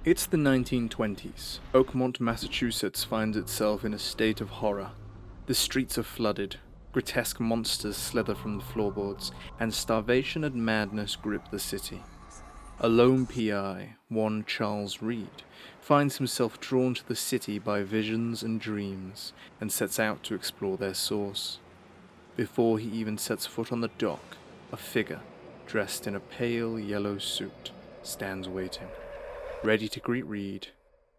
It's the 1920s. Oakmont, Massachusetts finds itself in a state of horror. The streets are flooded, grotesque monsters slither from the floorboards, and starvation and madness grip the city. A lone PI, one Charles Reed, finds himself drawn to the city by visions and dreams, and sets out to explore their source. Before he even sets foot on the dock, a figure, dressed in a pale yellow suit, stands waiting, ready to greet Reed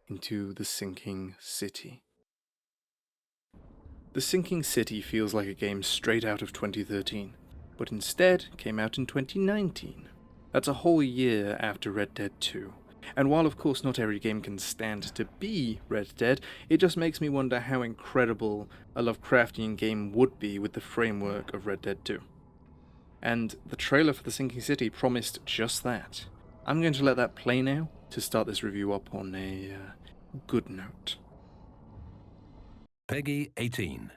into the sinking city. The Sinking City feels like a game straight out of 2013, but instead came out in 2019. That's a whole year after Red Dead 2. And while of course not every game can stand to be Red Dead, it just makes me wonder how incredible a Lovecraftian game would be with the framework of Red Dead 2. And the trailer for The Sinking City promised just that. I'm going to let that play now to start this review up on a good note. Peggy 18.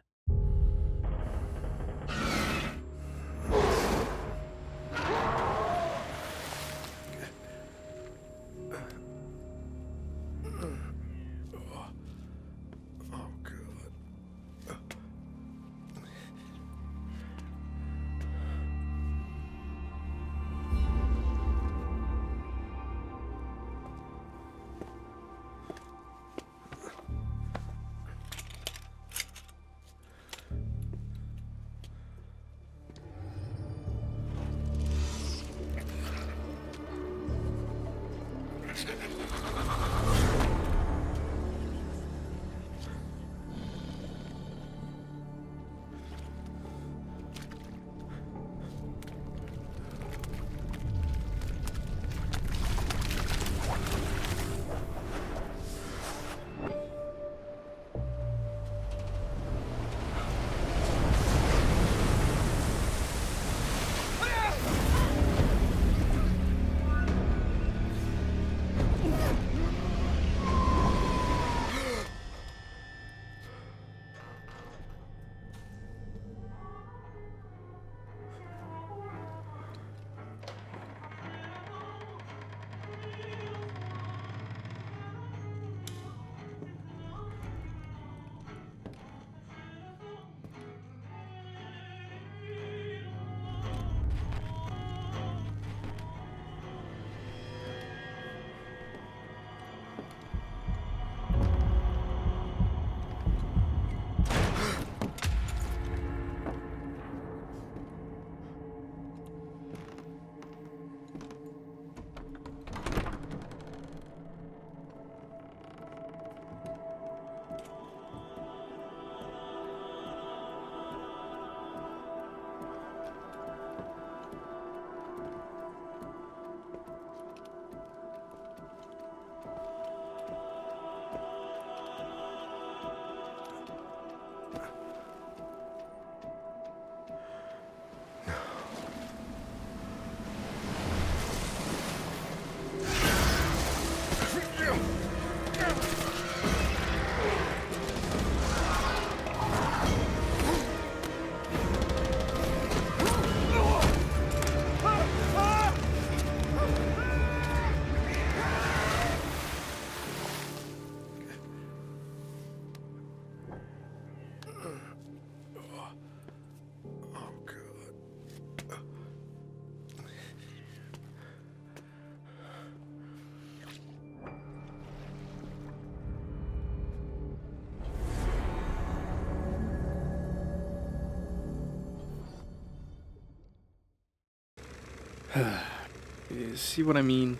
See what I mean?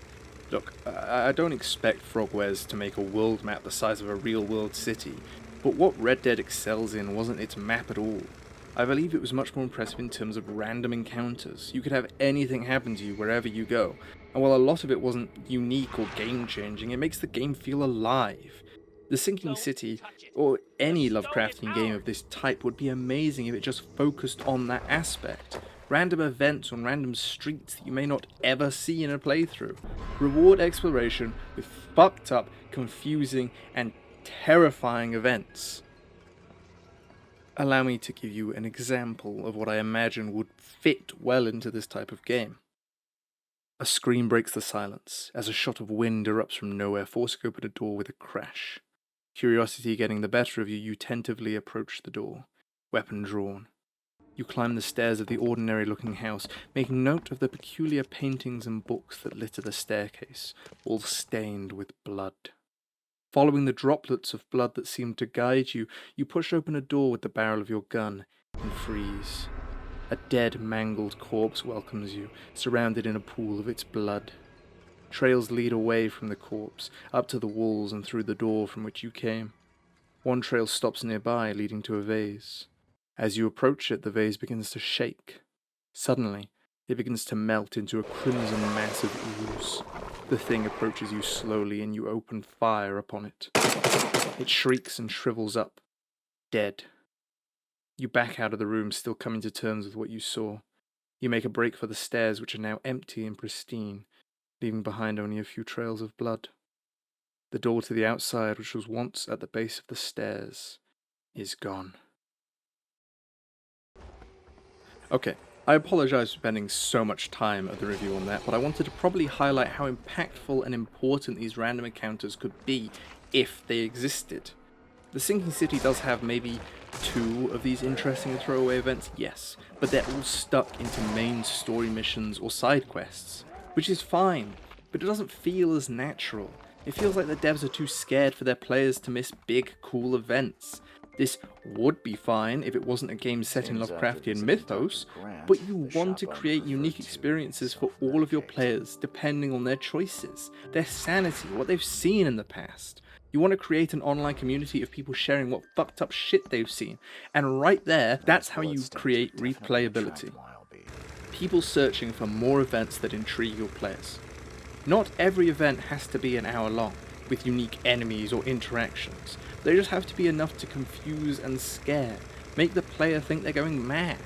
Look, I don't expect Frogwares to make a world map the size of a real-world city, but what Red Dead excels in wasn't its map at all. I believe it was much more impressive in terms of random encounters. You could have anything happen to you wherever you go, and while a lot of it wasn't unique or game-changing, it makes the game feel alive. The Sinking City, or any Lovecraftian game of this type, would be amazing if it just focused on that aspect. Random events on random streets that you may not ever see in a playthrough. Reward exploration with fucked up, confusing, and terrifying events. Allow me to give you an example of what I imagine would fit well into this type of game. A scream breaks the silence as a shot of wind erupts from nowhere, forcing open a door with a crash. Curiosity getting the better of you, you tentatively approach the door, weapon drawn. You climb the stairs of the ordinary-looking house, making note of the peculiar paintings and books that litter the staircase, all stained with blood. Following the droplets of blood that seem to guide you, you push open a door with the barrel of your gun and freeze. A dead, mangled corpse welcomes you, surrounded in a pool of its blood. Trails lead away from the corpse, up to the walls and through the door from which you came. One trail stops nearby, leading to a vase. As you approach it, the vase begins to shake. Suddenly, it begins to melt into a crimson mass of ooze. The thing approaches you slowly, and you open fire upon it. It shrieks and shrivels up, dead. You back out of the room, still coming to terms with what you saw. You make a break for the stairs, which are now empty and pristine, leaving behind only a few trails of blood. The door to the outside, which was once at the base of the stairs, is gone. Okay, I apologize for spending so much time at the review on that, but I wanted to probably highlight how impactful and important these random encounters could be if they existed. The Sinking City does have maybe 2 of these interesting throwaway events, yes, but they're all stuck into main story missions or side quests, which is fine, but it doesn't feel as natural. It feels like the devs are too scared for their players to miss big, cool events. This would be fine if it wasn't a game set in Lovecraftian mythos, but you want to create unique experiences for all of your players depending on their choices, their sanity, what they've seen in the past. You want to create an online community of people sharing what fucked up shit they've seen, and right there, that's how you create replayability. People searching for more events that intrigue your players. Not every event has to be an hour long, with unique enemies or interactions. They just have to be enough to confuse and scare, make the player think they're going mad.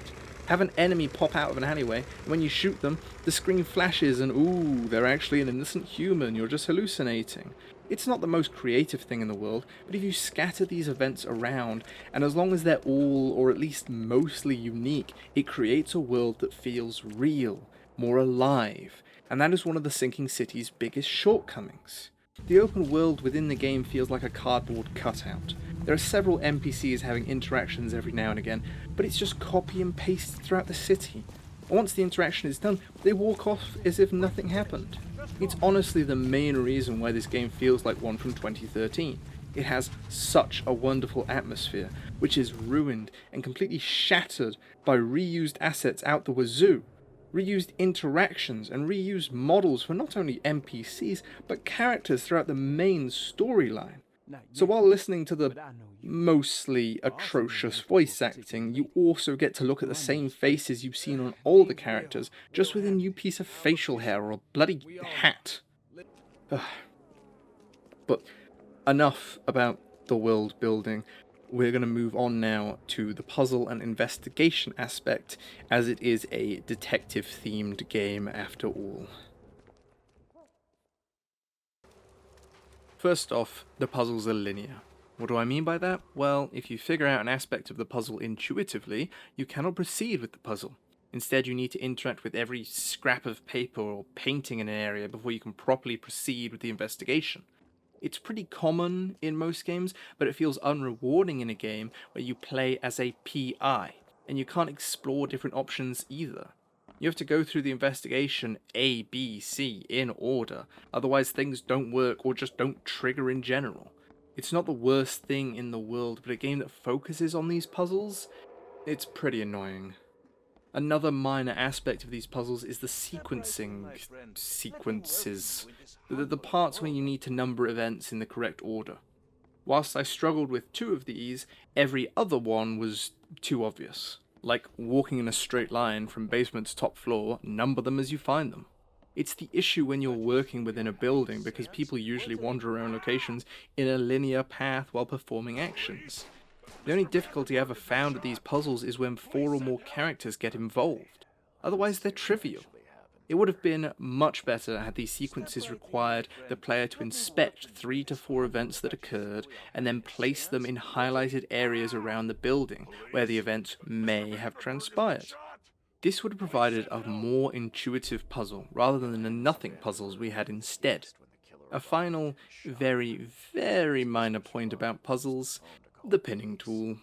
Have an enemy pop out of an alleyway, and when you shoot them, the screen flashes and ooh, they're actually an innocent human, you're just hallucinating. It's not the most creative thing in the world, but if you scatter these events around, and as long as they're all, or at least mostly unique, it creates a world that feels real, more alive, and that is one of the Sinking City's biggest shortcomings. The open world within the game feels like a cardboard cutout. There are several NPCs having interactions every now and again, but it's just copy and paste throughout the city. Once the interaction is done, they walk off as if nothing happened. It's honestly the main reason why this game feels like one from 2013. It has such a wonderful atmosphere, which is ruined and completely shattered by reused assets out the wazoo. Reused interactions and reused models for not only NPCs, but characters throughout the main storyline. So while listening to the mostly atrocious voice acting, you also get to look at the same faces you've seen on all the characters, just with a new piece of facial hair or a bloody hat. But enough about the world building. We're going to move on now to the puzzle and investigation aspect, as it is a detective-themed game after all. First off, the puzzles are linear. What do I mean by that? Well, if you figure out an aspect of the puzzle intuitively, you cannot proceed with the puzzle. Instead, you need to interact with every scrap of paper or painting in an area before you can properly proceed with the investigation. It's pretty common in most games, but it feels unrewarding in a game where you play as a PI, and you can't explore different options either. You have to go through the investigation A, B, C in order, otherwise things don't work or just don't trigger in general. It's not the worst thing in the world, but a game that focuses on these puzzles, it's pretty annoying. Another minor aspect of these puzzles is the sequencing sequences, the parts when you need to number events in the correct order. Whilst I struggled with 2 of these, every other one was too obvious. Like walking in a straight line from basement to top floor, number them as you find them. It's the issue when you're working within a building because people usually wander around locations in a linear path while performing actions. The only difficulty I ever found with these puzzles is when 4 or more characters get involved. Otherwise, they're trivial. It would have been much better had these sequences required the player to inspect 3 to 4 events that occurred and then place them in highlighted areas around the building where the events may have transpired. This would have provided a more intuitive puzzle rather than the nothing puzzles we had instead. A final, very, very minor point about puzzles: the pinning tool.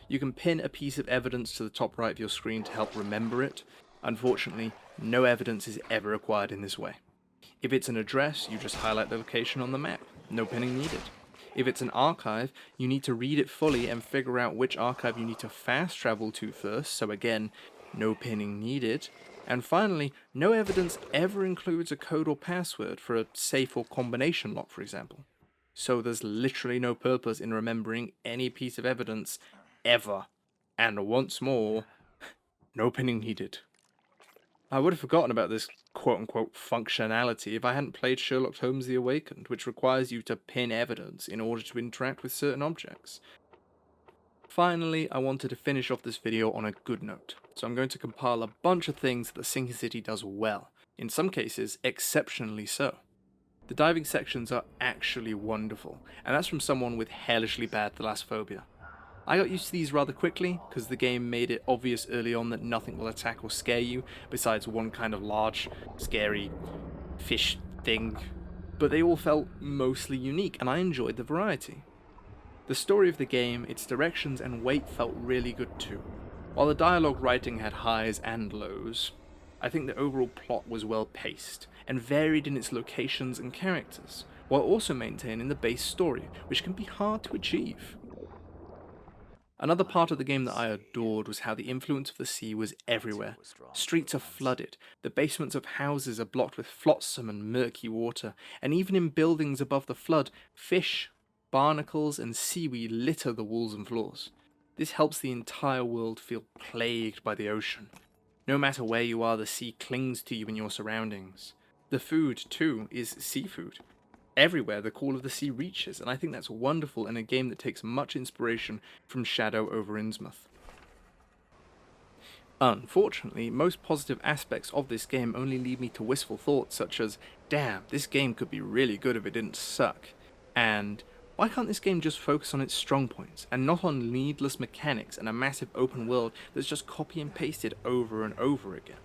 You can pin a piece of evidence to the top right of your screen to help remember it. Unfortunately, no evidence is ever acquired in this way. If it's an address, you just highlight the location on the map. No pinning needed. If it's an archive, you need to read it fully and figure out which archive you need to fast travel to first, so again, no pinning needed. And finally, no evidence ever includes a code or password for a safe or combination lock, for example. So there's literally no purpose in remembering any piece of evidence ever. And once more, no pinning needed. I would have forgotten about this quote-unquote functionality if I hadn't played Sherlock Holmes The Awakened, which requires you to pin evidence in order to interact with certain objects. Finally, I wanted to finish off this video on a good note, so I'm going to compile a bunch of things that the Sinking City does well, in some cases exceptionally so. The diving sections are actually wonderful, and that's from someone with hellishly bad thalassophobia. I got used to these rather quickly, because the game made it obvious early on that nothing will attack or scare you, besides one kind of large, scary fish thing, but they all felt mostly unique, and I enjoyed the variety. The story of the game, its directions and weight felt really good too. While the dialogue writing had highs and lows, I think the overall plot was well paced, and varied in its locations and characters, while also maintaining the base story, which can be hard to achieve. Another part of the game that I adored was how the influence of the sea was everywhere. Streets are flooded, the basements of houses are blocked with flotsam and murky water, and even in buildings above the flood, fish, barnacles, and seaweed litter the walls and floors. This helps the entire world feel plagued by the ocean. No matter where you are, the sea clings to you in your surroundings. The food, too, is seafood. Everywhere the call of the sea reaches, and I think that's wonderful in a game that takes much inspiration from Shadow over Innsmouth. Unfortunately, most positive aspects of this game only lead me to wistful thoughts such as, damn, this game could be really good if it didn't suck, and why can't this game just focus on its strong points, and not on needless mechanics and a massive open world that's just copy and pasted over and over again?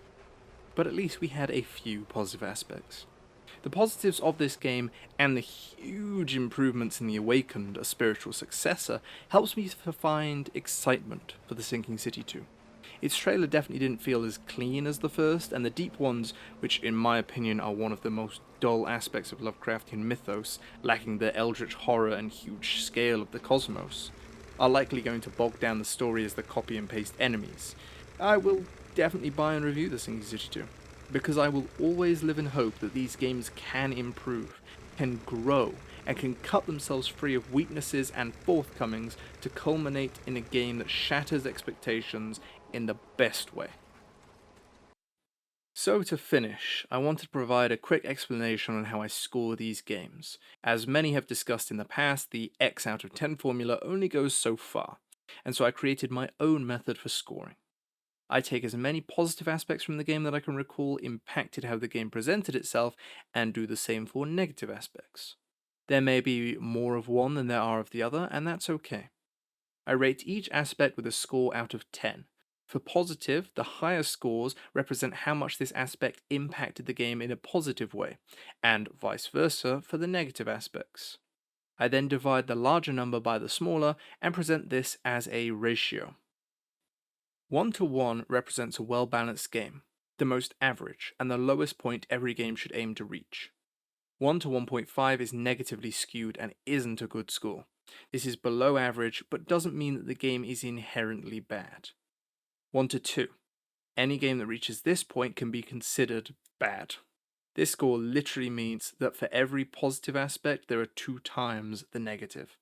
But at least we had a few positive aspects. The positives of this game, and the huge improvements in The Awakened, a spiritual successor, helps me to find excitement for The Sinking City 2. Its trailer definitely didn't feel as clean as the first, and the deep ones, which in my opinion are one of the most dull aspects of Lovecraftian mythos, lacking the eldritch horror and huge scale of the cosmos, are likely going to bog down the story as the copy and paste enemies. I will definitely buy and review The Sinking City 2. Because I will always live in hope that these games can improve, can grow, and can cut themselves free of weaknesses and forthcomings to culminate in a game that shatters expectations in the best way. So to finish, I wanted to provide a quick explanation on how I score these games. As many have discussed in the past, the X out of 10 formula only goes so far, and so I created my own method for scoring. I take as many positive aspects from the game that I can recall impacted how the game presented itself, and do the same for negative aspects. There may be more of one than there are of the other, and that's okay. I rate each aspect with a score out of 10. For positive, the higher scores represent how much this aspect impacted the game in a positive way, and vice versa for the negative aspects. I then divide the larger number by the smaller and present this as a ratio. 1-to-1 represents a well-balanced game, the most average, and the lowest point every game should aim to reach. 1 to 1.5 is negatively skewed and isn't a good score. This is below average, but doesn't mean that the game is inherently bad. 1 to 2. Any game that reaches this point can be considered bad. This score literally means that for every positive aspect, there are 2 times the negative.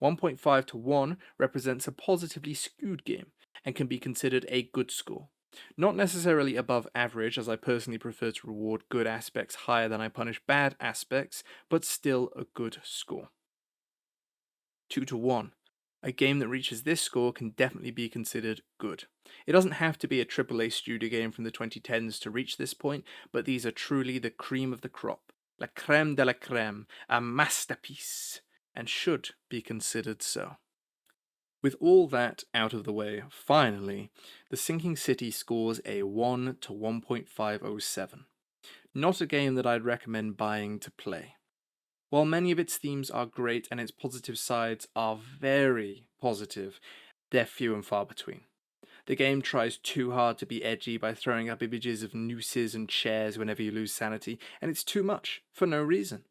1.5 to 1 represents a positively skewed game, and can be considered a good score. Not necessarily above average, as I personally prefer to reward good aspects higher than I punish bad aspects, but still a good score. 2 to 1. A game that reaches this score can definitely be considered good. It doesn't have to be a AAA studio game from the 2010s to reach this point, but these are truly the cream of the crop. La crème de la crème, a masterpiece, and should be considered so. With all that out of the way, finally, the Sinking City scores a 1 to 1.507. Not a game that I'd recommend buying to play. While many of its themes are great and its positive sides are very positive, they're few and far between. The game tries too hard to be edgy by throwing up images of nooses and chairs whenever you lose sanity, and it's too much, for no reason.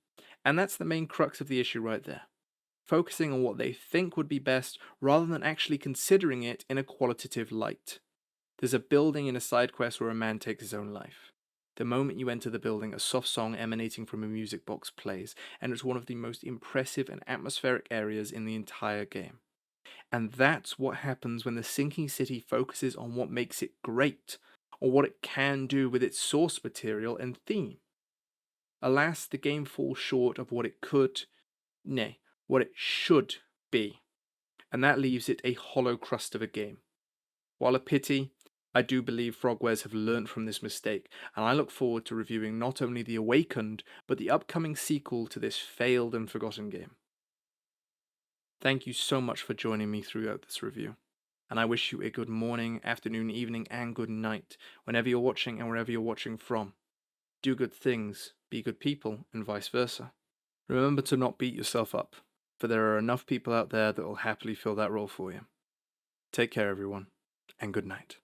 And that's the main crux of the issue right there. Focusing on what they think would be best rather than actually considering it in a qualitative light. There's a building in a side quest where a man takes his own life. The moment you enter the building, a soft song emanating from a music box plays, and it's one of the most impressive and atmospheric areas in the entire game. And that's what happens when the Sinking City focuses on what makes it great, or what it can do with its source material and theme. Alas, the game falls short of what it could, nay, what it should be, and that leaves it a hollow crust of a game. While a pity, I do believe Frogwares have learnt from this mistake, and I look forward to reviewing not only The Awakened, but the upcoming sequel to this failed and forgotten game. Thank you so much for joining me throughout this review, and I wish you a good morning, afternoon, evening, and good night, whenever you're watching and wherever you're watching from. Do good things, be good people, and vice versa. Remember to not beat yourself up, for there are enough people out there that will happily fill that role for you. Take care, everyone, and good night.